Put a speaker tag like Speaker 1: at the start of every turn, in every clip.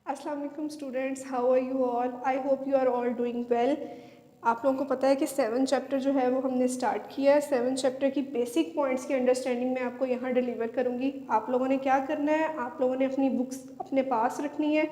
Speaker 1: अस्सलाम वालेकुम students, how are you all? I hope you are all doing well. आप लोगों को पता है कि 7 चैप्टर जो है वो हमने स्टार्ट किया है। 7 चैप्टर की बेसिक पॉइंट्स की अंडरस्टैंडिंग मैं आपको यहाँ डिलीवर करूँगी। आप लोगों ने क्या करना है, आप लोगों ने अपनी बुक्स अपने पास रखनी है।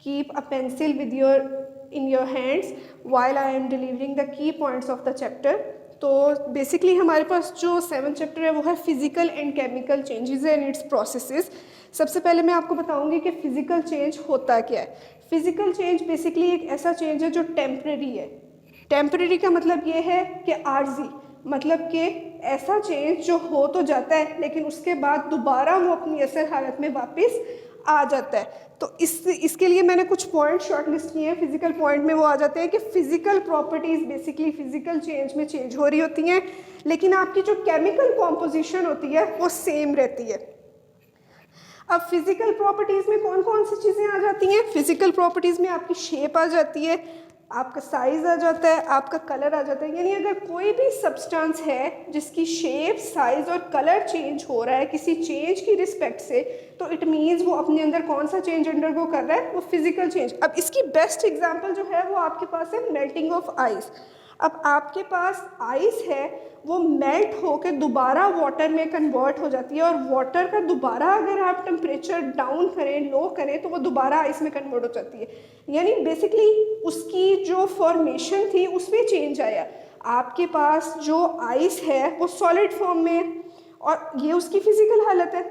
Speaker 1: Keep a pencil with your in your hands while I am delivering the key points of the chapter. तो बेसिकली हमारे पास जो 7 चैप्टर है वो है physical and chemical changes and it's processes. सबसे पहले मैं आपको बताऊंगी कि फिजिकल चेंज होता क्या है। फिजिकल चेंज बेसिकली एक ऐसा चेंज है जो टेम्परेरी है। टेम्परेरी का मतलब ये है कि आर्जी, मतलब कि ऐसा चेंज जो हो तो जाता है लेकिन उसके बाद दोबारा वो अपनी असल हालत में वापस आ जाता है। तो इसके लिए मैंने कुछ पॉइंट शॉर्ट लिस्ट किए हैं। फिजिकल पॉइंट में वो आ जाते हैं कि physical properties basically physical change में चेंज हो रही होती हैं, लेकिन आपकी जो केमिकल कॉम्पोजिशन होती है वो सेम रहती है। अब फिजिकल प्रॉपर्टीज़ में कौन कौन सी चीज़ें आ जाती हैं? फिजिकल प्रॉपर्टीज़ में आपकी शेप आ जाती है, आपका साइज़ आ जाता है, आपका कलर आ जाता है। यानी अगर कोई भी सब्सटेंस है जिसकी शेप, साइज़ और कलर चेंज हो रहा है किसी चेंज की रिस्पेक्ट से, तो इट मीन्स वो अपने अंदर कौन सा चेंज अंडरगो कर रहा है, वो फिजिकल चेंज। अब इसकी बेस्ट एग्जांपल जो है वो आपके पास है मेल्टिंग ऑफ आइस। अब आपके पास आइस है, वो मेल्ट होकर दोबारा वाटर में कन्वर्ट हो जाती है, और वाटर का दोबारा अगर आप टेम्परेचर डाउन करें, लो करें, तो वो दोबारा आइस में कन्वर्ट हो जाती है। यानी बेसिकली उसकी जो फॉर्मेशन थी उसमें चेंज आया। आपके पास जो आइस है वो सॉलिड फॉर्म में है और ये उसकी फिजिकल हालत है।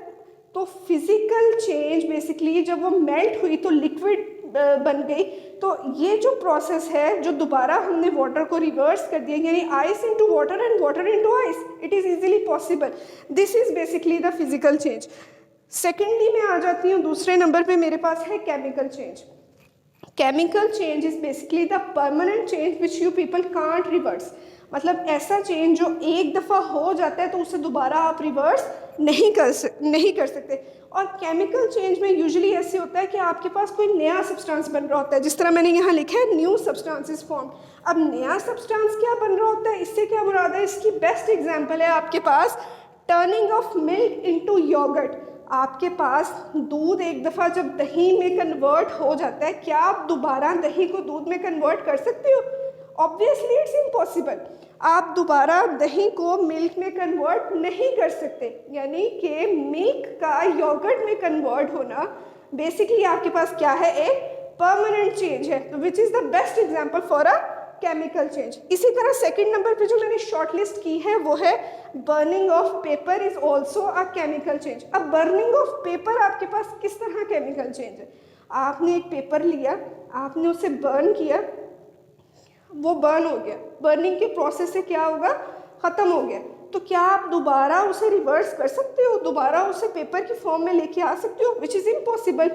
Speaker 1: तो फिजिकल चेंज बेसिकली जब वो मेल्ट हुई तो लिक्विड बन गई। तो ये जो प्रोसेस है जो दोबारा हमने वाटर को रिवर्स कर दिया, यानी ice into water and water into ice, it is easily possible. This is basically the physical change. Secondly मैं आ जाती हूँ दूसरे नंबर पे, मेरे पास है chemical change. Chemical change is basically the permanent change which you people can't reverse. मतलब ऐसा change जो एक दफ़ा हो जाता है तो उसे दोबारा आप रिवर्स नहीं कर सकते। और केमिकल चेंज में यूजुअली ऐसे होता है कि आपके पास कोई नया सब्सटेंस बन रहा होता है, जिस तरह मैंने यहाँ लिखा है न्यू सब्सटेंसेस फॉर्म। अब नया सब्सटेंस क्या बन रहा होता है, इससे क्या मुराद है? इसकी बेस्ट एग्जांपल है आपके पास turning of milk into yoghurt. आपके पास दूध एक दफ़ा जब दही में कन्वर्ट हो जाता है, क्या आप दोबारा दही को दूध में कन्वर्ट कर सकते हो? Obviously it's impossible. आप दोबारा दही को मिल्क में कन्वर्ट नहीं कर सकते। यानी कि मिल्क का योगर्ट में कन्वर्ट होना बेसिकली आपके पास क्या है, एक परमानेंट चेंज है, which is the best example for a chemical change. इसी तरह सेकंड नंबर पे जो मैंने शॉर्ट लिस्ट की है वो है burning of paper is also a chemical change. अब बर्निंग ऑफ पेपर आपके पास किस तरह केमिकल चेंज है? आपने एक पेपर लिया, आपने उसे बर्न किया, वो बर्न हो गया, बर्निंग के प्रोसेस से क्या होगा, ख़त्म हो गया। तो क्या आप दोबारा उसे रिवर्स कर सकते हो, दोबारा उसे पेपर की फॉर्म में लेके आ सकते हो? Which is impossible.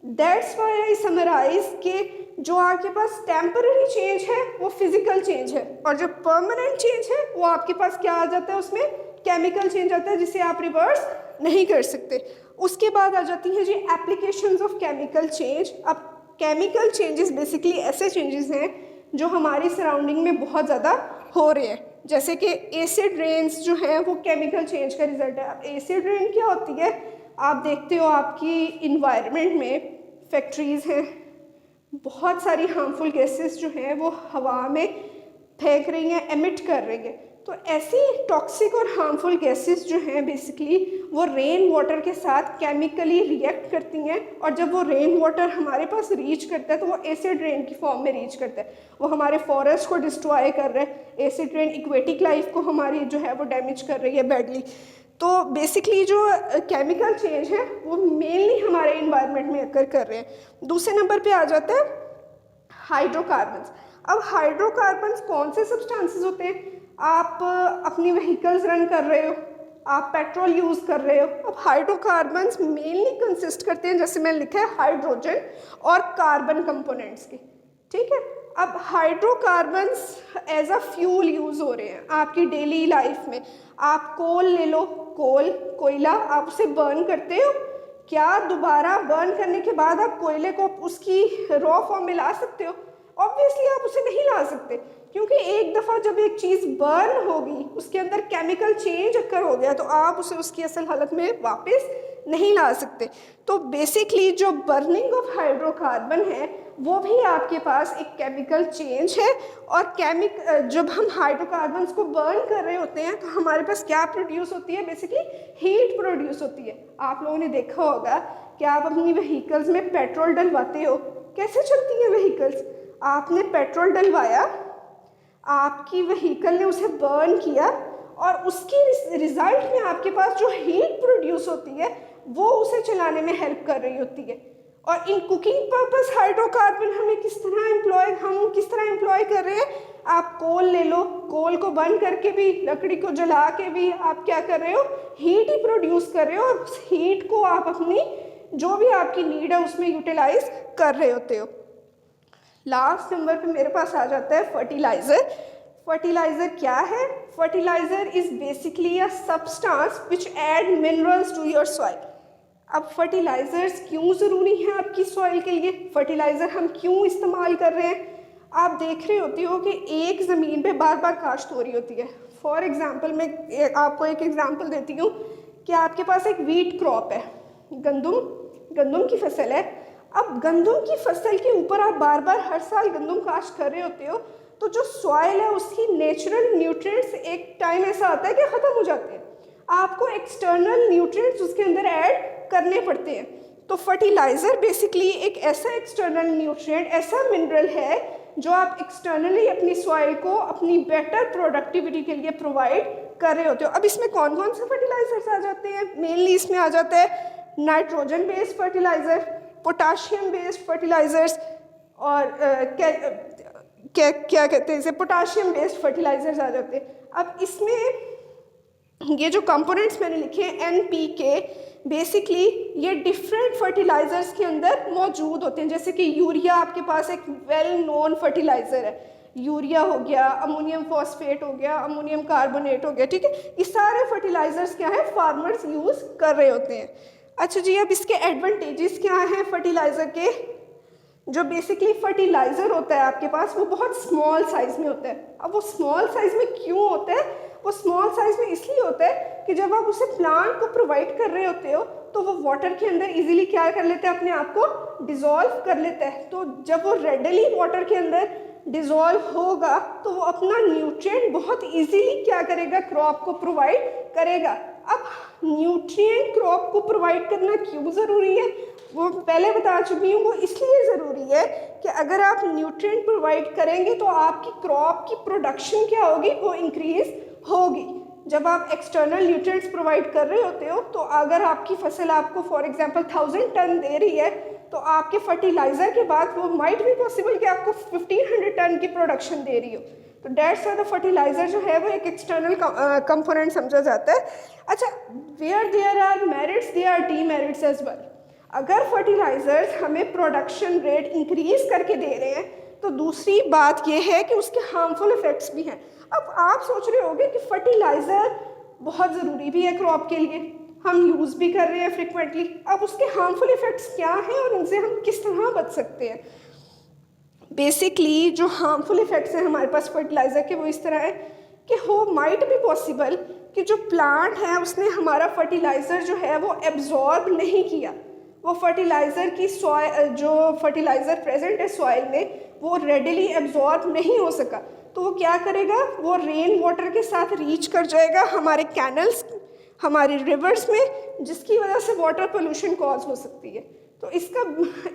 Speaker 1: That's why I summarize के जो आपके पास टेम्पररी चेंज है वो फिजिकल चेंज है, और जो परमानेंट चेंज है वो आपके पास क्या आ जाता है, उसमें केमिकल चेंज आता है, जिसे आप रिवर्स नहीं कर सकते। उसके बाद आ जाती है जी एप्लीकेशंस ऑफ केमिकल चेंज। अब केमिकल चेंजेस बेसिकली ऐसे चेंजेस हैं जो हमारी सराउंडिंग में बहुत ज़्यादा हो रहे हैं, जैसे कि एसिड रेन्स जो हैं वो केमिकल चेंज का रिजल्ट है। अब एसिड रेन क्या होती है? आप देखते हो आपकी इन्वायरमेंट में फैक्ट्रीज़ हैं, बहुत सारी हार्मफुल गैसेस जो हैं वो हवा में फेंक रही हैं, एमिट कर रही हैं। तो ऐसी टॉक्सिक और हार्मफुल गैसेस जो हैं बेसिकली वो रेन वाटर के साथ केमिकली रिएक्ट करती हैं, और जब वो रेन वाटर हमारे पास रीच करता है तो वो एसिड रेन की फॉर्म में रीच करता है। वो हमारे फॉरेस्ट को डिस्ट्रॉय कर रहा है, एसिड रेन इक्वेटिक लाइफ को हमारी जो है वो डैमेज कर रही है बैडली। तो बेसिकली जो केमिकल चेंज है वो मेनली हमारे इन्वायरमेंट में अकर कर रहे हैं। दूसरे नंबर पे आ जाता है हाइड्रोकार्बन्स। अब हाइड्रोकार्बन्स कौन से सब्सटेंसेस होते हैं? आप अपनी व्हीकल्स रन कर रहे हो, आप पेट्रोल यूज़ कर रहे हो। अब हाइड्रोकार्बन्स मेनली कंसिस्ट करते हैं, जैसे मैंने लिखा है, हाइड्रोजन और कार्बन कंपोनेंट्स की। ठीक है। अब hydrocarbons as a fuel use हो रहे हैं आपकी डेली लाइफ में। आप कोल ले लो, कोल, कोयला, आप उसे बर्न करते हो, क्या दोबारा बर्न करने के बाद आप कोयले को उसकी रॉ फॉर्म में ला सकते हो? ऑब्वियसली आप उसे नहीं ला सकते, क्योंकि एक दफ़ा जब एक चीज़ बर्न होगी, उसके अंदर केमिकल चेंज अकर हो गया, तो आप उसे उसकी असल हालत में वापस नहीं ला सकते। तो बेसिकली जो बर्निंग ऑफ हाइड्रोकार्बन है वो भी आपके पास एक केमिकल चेंज है। और जब हम हाइड्रोकार्बन्स को बर्न कर रहे होते हैं तो हमारे पास क्या प्रोड्यूस होती है, बेसिकली हीट प्रोड्यूस होती है। आप लोगों ने देखा होगा कि आप अपनी व्हीकल्स में पेट्रोल डलवाते हो, कैसे चलती हैं व्हीकल्स? आपने पेट्रोल डलवाया, आपकी व्हीकल ने उसे बर्न किया और उसकी रिजल्ट में आपके पास जो हीट प्रोड्यूस होती है वो उसे चलाने में हेल्प कर रही होती है। और इन कुकिंग पर्पस हाइड्रोकार्बन हम किस तरह एम्प्लॉय कर रहे हैं? आप कोल ले लो, कोल को बर्न करके भी, लकड़ी को जला के भी आप क्या कर रहे हो, हीट ही प्रोड्यूस कर रहे हो और उस हीट को आप अपनी जो भी आपकी नीड है उसमें यूटिलाइज कर रहे होते हो। लास्ट नंबर पे मेरे पास आ जाता है फर्टिलाइजर। फर्टिलाइजर क्या है? Fertilizer is basically a substance which add minerals to your soil. अब फर्टिलाइजर्स क्यों ज़रूरी हैं आपकी सॉइल के लिए? फर्टिलाइज़र हम क्यों इस्तेमाल कर रहे हैं? आप देख रहे होते हो कि एक ज़मीन पे बार बार काश्त हो रही होती है। फॉर एग्ज़ाम्पल मैं आपको एक एग्ज़ाम्पल देती हूँ कि आपके पास एक वीट क्रॉप है, गंदम की फसल है। अब गंदम की फसल के ऊपर आप बार बार हर साल गंदम काश्त कर रहे होते हो, तो जो सॉइल है उसकी नेचुरल न्यूट्रिएंट्स एक टाइम ऐसा आता है कि ख़त्म हो जाते हैं। आपको एक्सटर्नल न्यूट्रिएंट्स उसके अंदर ऐड करने पड़ते हैं। तो फर्टिलाइज़र बेसिकली एक ऐसा एक्सटर्नल न्यूट्रिएंट, ऐसा मिनरल है जो आप एक्सटर्नली अपनी सॉइल को अपनी बेटर प्रोडक्टिविटी के लिए प्रोवाइड कर रहे होते हो। अब इसमें कौन कौन से फर्टिलाइजर्स आ जाते हैं? मेनली इसमें आ जाता है nitrogen based fertilizer, potassium based fertilizers और क्या कहते हैं इसे, पोटाशियम बेस्ड फर्टिलाइजर्स आ जाते हैं। अब इसमें ये जो कंपोनेंट्स मैंने लिखे हैं NPK, बेसिकली ये डिफरेंट फर्टिलाइजर्स के अंदर मौजूद होते हैं। जैसे कि यूरिया आपके पास एक वेल नोन फर्टिलाइजर है, यूरिया हो गया, अमोनियम फॉस्फेट हो गया, अमोनियम कार्बोनेट हो गया, ठीक है। ये सारे फर्टिलाइजर्स क्या है, फार्मर्स यूज़ कर रहे होते हैं। अच्छा जी, अब इसके एडवांटेजेस क्या हैं फर्टिलाइज़र के? जो बेसिकली फर्टिलाइज़र होता है आपके पास वो बहुत स्मॉल साइज़ में होता है। अब वो स्मॉल साइज़ में क्यों होता है? वो स्मॉल साइज़ में इसलिए होता है कि जब आप उसे प्लांट को प्रोवाइड कर रहे होते हो तो वो वाटर के अंदर इजीली क्या कर लेता है, अपने आप को डिज़ोल्व कर लेता है। तो जब वो रेडली वाटर के अंदर डिज़ोल्व होगा तो वो अपना न्यूट्रिएंट बहुत इजीली क्या करेगा, क्रॉप को प्रोवाइड करेगा। अब न्यूट्रिएंट क्रॉप को प्रोवाइड करना क्यों ज़रूरी है, वो पहले बता चुकी हूँ। वो इसलिए ज़रूरी है कि अगर आप न्यूट्रिएंट प्रोवाइड करेंगे तो आपकी क्रॉप की प्रोडक्शन क्या होगी, वो इंक्रीज़ होगी। जब आप एक्सटर्नल न्यूट्रिएंट्स प्रोवाइड कर रहे होते हो तो अगर आपकी फसल आपको फॉर एग्जांपल 1000 टन दे रही है तो आपके फर्टिलाइज़र के बाद वो माइट भी पॉसिबल कि आपको 1500 टन की प्रोडक्शन दे रही हो। तो डेट्स वाई द फर्टिलाइज़र जो है वो एक एक्सटर्नल कंपोनेंट समझा जाता है। अच्छा, where there are merits there are demerits as well. अगर फर्टिलाइज़र्स हमें प्रोडक्शन रेट इंक्रीज़ करके दे रहे हैं तो दूसरी बात यह है कि उसके हार्मफुल इफ़ेक्ट्स भी हैं। अब आप सोच रहे होंगे कि फर्टिलाइज़र बहुत ज़रूरी भी है क्रॉप के लिए, हम यूज़ भी कर रहे हैं फ्रिक्वेंटली। अब उसके हार्मफुल इफ़ेक्ट्स क्या हैं और उनसे हम किस तरह बच सकते हैं? बेसिकली जो हार्मफुल इफ़ेक्ट्स हैं हमारे पास फर्टिलाइज़र के वो इस तरह है कि हो माइट भी पॉसिबल कि जो प्लांट है उसने हमारा फर्टिलाइज़र जो है वो एब्जॉर्ब नहीं किया। वो फर्टिलाइज़र की जो फर्टिलाइज़र प्रेजेंट है सॉइल में वो रेडिली एब्जॉर्ब नहीं हो सका। तो वो क्या करेगा, वो रेन वाटर के साथ रीच कर जाएगा हमारे कैनल्स, हमारे रिवर्स में, जिसकी वजह से वाटर पोल्यूशन कॉज हो सकती है। तो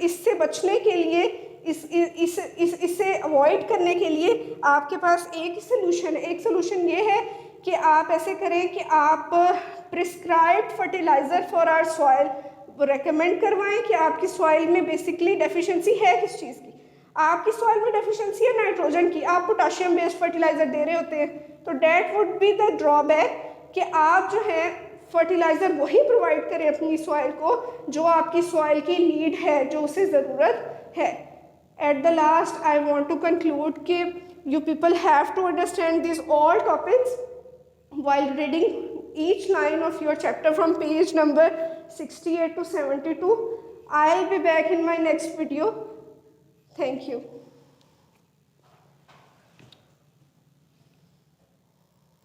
Speaker 1: इससे बचने के लिए, इससे अवॉइड करने के लिए आपके पास एक ही सोल्यूशन है। एक सोल्यूशन ये है कि आप ऐसे करें कि आप prescribed fertilizer for our soil वो रेकमेंड करवाएं कि आपकी सॉइल में बेसिकली डेफिशिएंसी है किस चीज़ की। आपकी सॉइल में डेफिशिएंसी है नाइट्रोजन की, आप पोटाशियम बेस्ड फर्टिलाइज़र दे रहे होते हैं, तो that would be the drawback कि आप जो है फर्टिलाइज़र वही प्रोवाइड करें अपनी सॉइल को जो आपकी सॉइल की नीड है, जो उसे ज़रूरत है। At the last I want to conclude कि you people have to understand these all topics while reading each line of your chapter from page number 68 to 72. I'll be back in my next video. Thank you.